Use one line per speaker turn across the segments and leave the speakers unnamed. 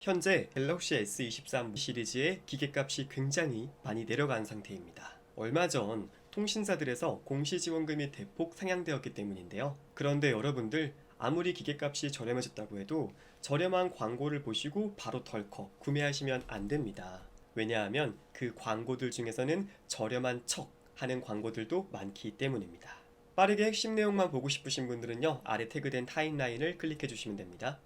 현재 갤럭시 S23 시리즈의 기계값이 굉장히 많이 내려간 상태입니다. 얼마 전 통신사들에서 공시지원금이 대폭 상향되었기 때문인데요. 그런데 여러분들 아무리 기계값이 저렴해졌다고 해도 저렴한 광고를 보시고 바로 덜컥 구매하시면 안 됩니다. 왜냐하면 그 광고들 중에서는 저렴한 척 하는 광고들도 많기 때문입니다. 빠르게 핵심 내용만 보고 싶으신 분들은요, 아래 태그된 타임라인을 클릭해 주시면 됩니다.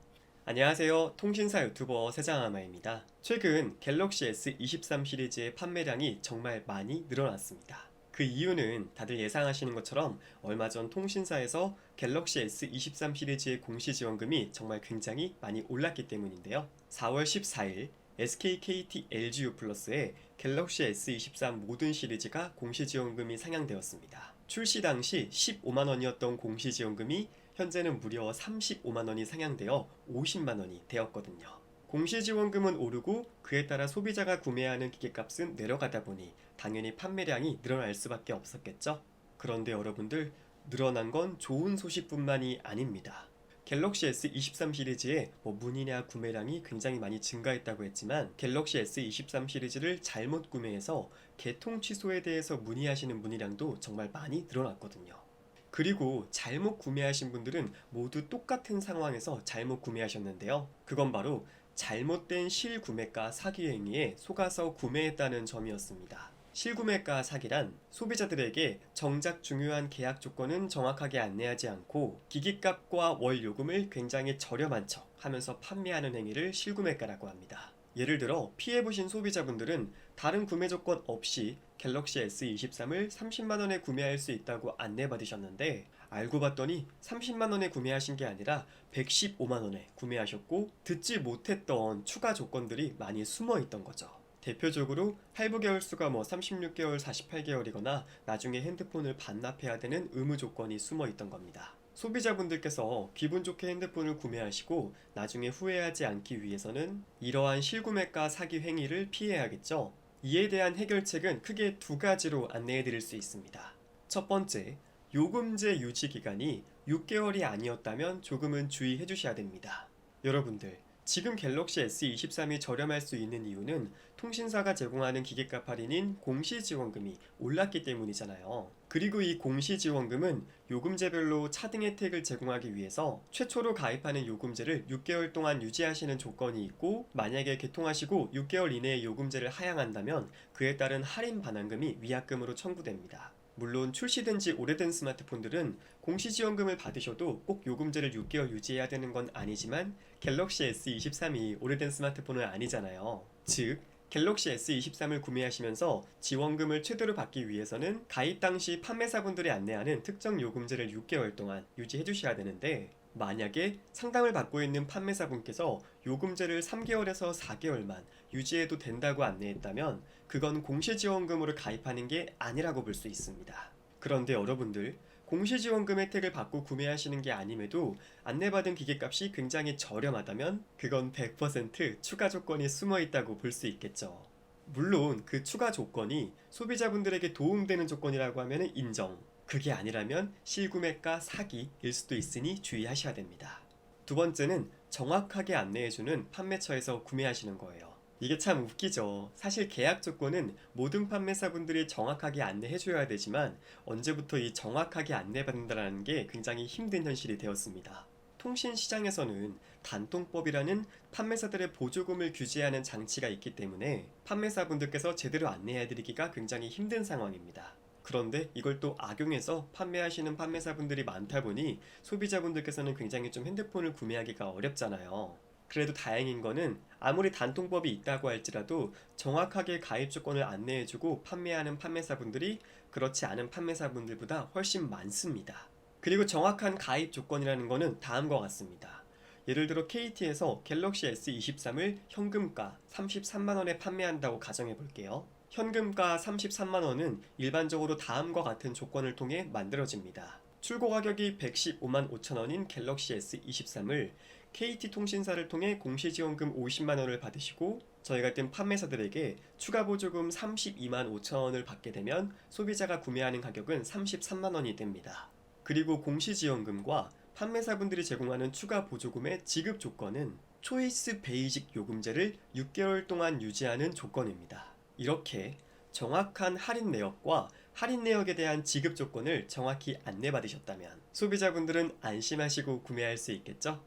안녕하세요. 통신사 유튜버 세장아마입니다. 최근 갤럭시 S23 시리즈의 판매량이 정말 많이 늘어났습니다. 그 이유는 다들 예상하시는 것처럼 얼마 전 통신사에서 갤럭시 S23 시리즈의 공시지원금이 정말 굉장히 많이 올랐기 때문인데요. 4월 14일 SK, KT, LGU 플러스의 갤럭시 S23 모든 시리즈가 공시지원금이 상향되었습니다. 출시 당시 15만원이었던 공시지원금이 현재는 무려 35만원이 상향되어 50만원이 되었거든요. 공시지원금은 오르고 그에 따라 소비자가 구매하는 기계값은 내려가다 보니 당연히 판매량이 늘어날 수밖에 없었겠죠. 그런데 여러분들, 늘어난 건 좋은 소식뿐만이 아닙니다. 갤럭시 S23 시리즈의 문의나 구매량이 굉장히 많이 증가했다고 했지만 갤럭시 S23 시리즈를 잘못 구매해서 개통 취소에 대해서 문의하시는 문의량도 정말 많이 늘어났거든요. 그리고 잘못 구매하신 분들은 모두 똑같은 상황에서 잘못 구매하셨는데요. 그건 바로 잘못된 실구매가 사기 행위에 속아서 구매했다는 점이었습니다. 실구매가 사기란 소비자들에게 정작 중요한 계약 조건은 정확하게 안내하지 않고 기기값과 월 요금을 굉장히 저렴한 척 하면서 판매하는 행위를 실구매가라고 합니다. 예를 들어 피해보신 소비자분들은 다른 구매 조건 없이 갤럭시 S23을 30만원에 구매할 수 있다고 안내받으셨는데 알고 봤더니 30만원에 구매하신 게 아니라 115만원에 구매하셨고 듣지 못했던 추가 조건들이 많이 숨어 있던 거죠. 대표적으로 할부 개월수가 36개월, 48개월이거나 나중에 핸드폰을 반납해야 되는 의무 조건이 숨어 있던 겁니다. 소비자분들께서 기분 좋게 핸드폰을 구매하시고 나중에 후회하지 않기 위해서는 이러한 실구매가 사기 행위를 피해야겠죠. 이에 대한 해결책은 크게 두 가지로 안내해 드릴 수 있습니다. 첫 번째, 요금제 유지 기간이 6개월이 아니었다면 조금은 주의해 주셔야 됩니다. 여러분들, 지금 갤럭시 S23이 저렴할 수 있는 이유는 통신사가 제공하는 기계값 할인인 공시지원금이 올랐기 때문이잖아요. 그리고 이 공시지원금은 요금제별로 차등 혜택을 제공하기 위해서 최초로 가입하는 요금제를 6개월 동안 유지하시는 조건이 있고, 만약에 개통하시고 6개월 이내에 요금제를 하향한다면 그에 따른 할인 반환금이 위약금으로 청구됩니다. 물론 출시된 지 오래된 스마트폰들은 공시지원금을 받으셔도 꼭 요금제를 6개월 유지해야 되는 건 아니지만 갤럭시 S23이 오래된 스마트폰은 아니잖아요. 즉, 갤럭시 S23을 구매하시면서 지원금을 최대로 받기 위해서는 가입 당시 판매사분들이 안내하는 특정 요금제를 6개월 동안 유지해 주셔야 되는데, 만약에 상담을 받고 있는 판매사분께서 요금제를 3개월에서 4개월만 유지해도 된다고 안내했다면 그건 공시지원금으로 가입하는 게 아니라고 볼 수 있습니다. 그런데 여러분들, 공시지원금 혜택을 받고 구매하시는 게 아님에도 안내받은 기계값이 굉장히 저렴하다면 그건 100% 추가 조건이 숨어 있다고 볼 수 있겠죠. 물론 그 추가 조건이 소비자분들에게 도움되는 조건이라고 하면 인정. 그게 아니라면 실구매가 사기일 수도 있으니 주의하셔야 됩니다. 두 번째는 정확하게 안내해주는 판매처에서 구매하시는 거예요. 이게 참 웃기죠. 사실 계약 조건은 모든 판매사분들이 정확하게 안내해줘야 되지만 언제부터 이 정확하게 안내받는다는 게 굉장히 힘든 현실이 되었습니다. 통신시장에서는 단통법이라는 판매사들의 보조금을 규제하는 장치가 있기 때문에 판매사분들께서 제대로 안내해드리기가 굉장히 힘든 상황입니다. 그런데 이걸 또 악용해서 판매하시는 판매사분들이 많다 보니 소비자분들께서는 굉장히 좀 핸드폰을 구매하기가 어렵잖아요. 그래도 다행인 거는 아무리 단통법이 있다고 할지라도 정확하게 가입 조건을 안내해주고 판매하는 판매사분들이 그렇지 않은 판매사분들보다 훨씬 많습니다. 그리고 정확한 가입 조건이라는 거는 다음과 같습니다. 예를 들어 KT에서 갤럭시 S23을 현금가 33만원에 판매한다고 가정해 볼게요. 현금가 33만원은 일반적으로 다음과 같은 조건을 통해 만들어집니다. 출고 가격이 115만 5천원인 갤럭시 S23을 KT통신사를 통해 공시지원금 50만원을 받으시고 저희 같은 판매사들에게 추가 보조금 32만 5천원을 받게 되면 소비자가 구매하는 가격은 33만원이 됩니다. 그리고 공시지원금과 판매사분들이 제공하는 추가 보조금의 지급 조건은 초이스 베이직 요금제를 6개월 동안 유지하는 조건입니다. 이렇게 정확한 할인 내역과 할인 내역에 대한 지급 조건을 정확히 안내받으셨다면 소비자분들은 안심하시고 구매할 수 있겠죠?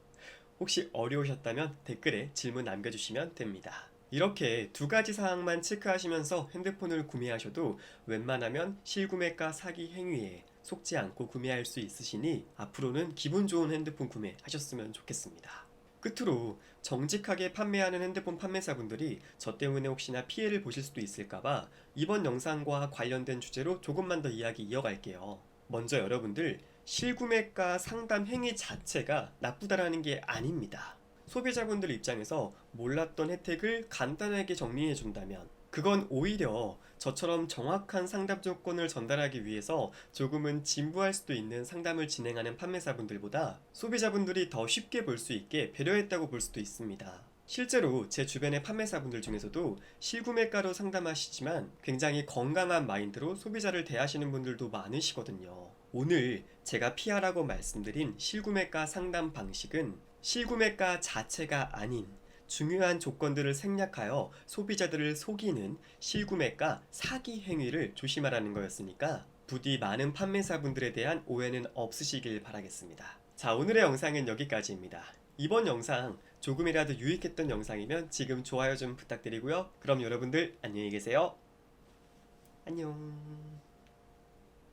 혹시 어려우셨다면 댓글에 질문 남겨주시면 됩니다. 이렇게 두 가지 사항만 체크하시면서 핸드폰을 구매하셔도 웬만하면 실구매가 사기 행위에 속지 않고 구매할 수 있으시니 앞으로는 기분 좋은 핸드폰 구매하셨으면 좋겠습니다. 끝으로 정직하게 판매하는 핸드폰 판매사분들이 저 때문에 혹시나 피해를 보실 수도 있을까봐 이번 영상과 관련된 주제로 조금만 더 이야기 이어갈게요. 먼저 여러분들, 실구매가 상담 행위 자체가 나쁘다라는 게 아닙니다. 소비자분들 입장에서 몰랐던 혜택을 간단하게 정리해 준다면 그건 오히려 저처럼 정확한 상담 조건을 전달하기 위해서 조금은 진부할 수도 있는 상담을 진행하는 판매사분들보다 소비자분들이 더 쉽게 볼 수 있게 배려했다고 볼 수도 있습니다. 실제로 제 주변의 판매사분들 중에서도 실구매가로 상담하시지만 굉장히 건강한 마인드로 소비자를 대하시는 분들도 많으시거든요. 오늘 제가 피하라고 말씀드린 실구매가 상담 방식은 실구매가 자체가 아닌 중요한 조건들을 생략하여 소비자들을 속이는 실구매가 사기 행위를 조심하라는 거였으니까 부디 많은 판매사분들에 대한 오해는 없으시길 바라겠습니다. 자, 오늘의 영상은 여기까지입니다. 이번 영상 조금이라도 유익했던 영상이면 지금 좋아요 좀 부탁드리고요. 그럼 여러분들 안녕히 계세요. 안녕.